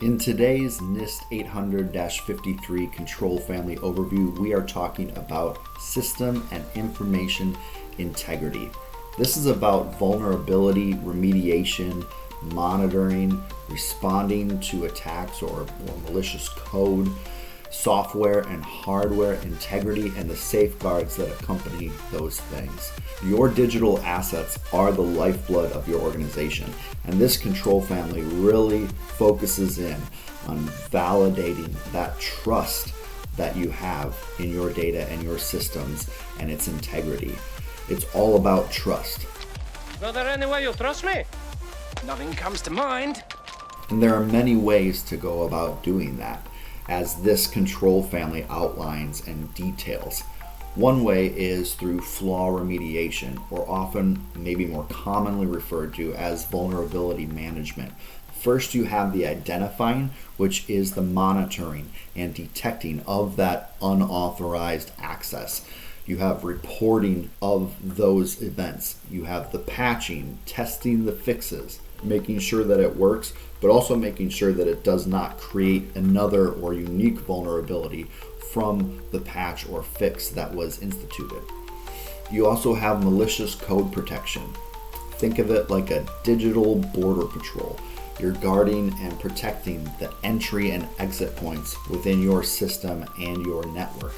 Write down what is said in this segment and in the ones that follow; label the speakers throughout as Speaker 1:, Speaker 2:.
Speaker 1: In today's NIST 800-53 control family overview, we are talking about system and information integrity. This is about vulnerability, remediation, monitoring, responding to attacks or malicious code, software and hardware integrity, and the safeguards that accompany those things. Your digital assets are the lifeblood of your organization, and this control family really focuses in on validating that trust that you have in your data and your systems and its integrity. It's all about trust.
Speaker 2: Is there any way you trust me?
Speaker 3: Nothing comes to mind.
Speaker 1: And there are many ways to go about doing that, as this control family outlines and details. One way is through flaw remediation, or often maybe more commonly referred to as vulnerability management. First, you have the identifying, which is the monitoring and detecting of that unauthorized access. You have reporting of those events. You have the patching, testing the fixes, making sure that it works, but also making sure that it does not create another or unique vulnerability from the patch or fix that was instituted. You also have malicious code protection. Think of it like a digital border patrol. You're guarding and protecting the entry and exit points within your system and your network.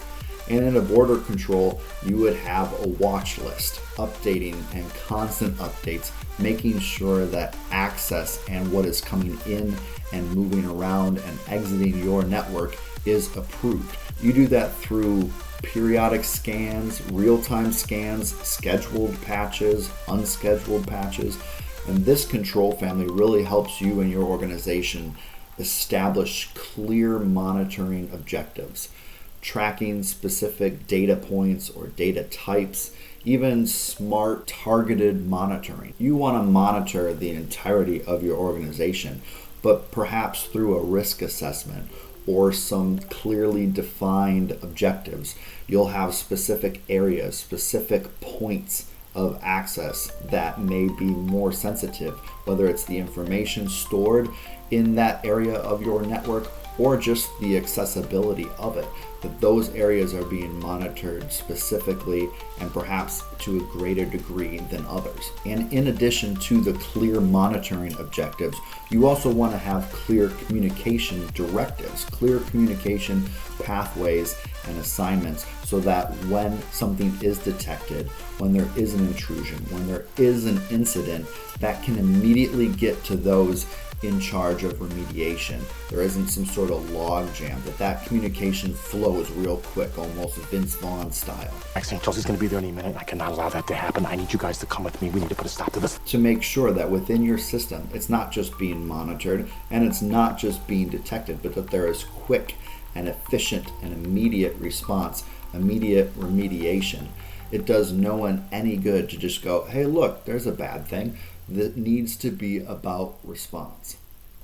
Speaker 1: And in a border control, you would have a watch list, updating and constant updates, making sure that access and what is coming in and moving around and exiting your network is approved. You do that through periodic scans, real-time scans, scheduled patches, unscheduled patches. And this control family really helps you and your organization establish clear monitoring objectives, tracking specific data points or data types, even smart targeted monitoring. You want to monitor the entirety of your organization, but perhaps through a risk assessment or some clearly defined objectives. You'll have specific areas, specific points of access that may be more sensitive, whether it's the information stored in that area of your network or just the accessibility of it, that those areas are being monitored specifically and perhaps to a greater degree than others. And in addition to the clear monitoring objectives, you also want to have clear communication directives, clear communication pathways and assignments, so that when something is detected, when there is an intrusion, when there is an incident, that can immediately get to those in charge of remediation. There isn't some sort of log jam, that communication flows real quick, almost Vince Vaughn style.
Speaker 3: Actually, Chelsea's gonna be there any minute. I cannot allow that to happen. I need you guys to come with me. We need to put a stop to this.
Speaker 1: To make sure that within your system, it's not just being monitored and it's not just being detected, but that there is quick and efficient and immediate response, immediate remediation. It does no one any good to just go, hey, look, there's a bad thing. That needs to be about response.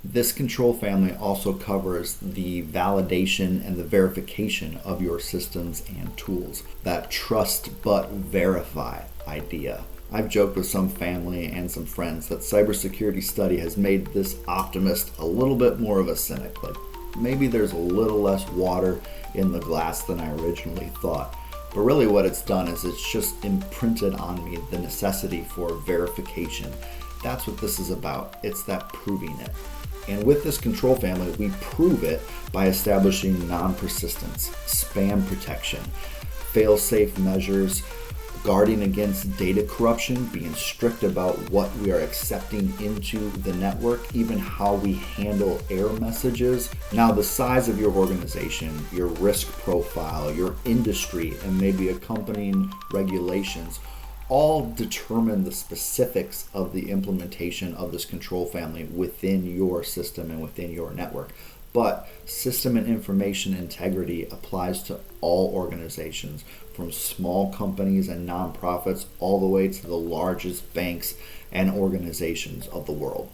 Speaker 1: This control family also covers the validation and the verification of your systems and tools. That trust but verify idea. I've joked with some family and some friends that cybersecurity study has made this optimist a little bit more of a cynic. Like maybe there's a little less water in the glass than I originally thought. But really what it's done is it's just imprinted on me the necessity for verification. That's what this is about. It's that proving it. And with this control family, we prove it by establishing non-persistence, spam protection, fail-safe measures, guarding against data corruption, being strict about what we are accepting into the network, even how we handle error messages. Now, the size of your organization, your risk profile, your industry, and maybe accompanying regulations all determine the specifics of the implementation of this control family within your system and within your network. But system and information integrity applies to all organizations, from small companies and nonprofits all the way to the largest banks and organizations of the world.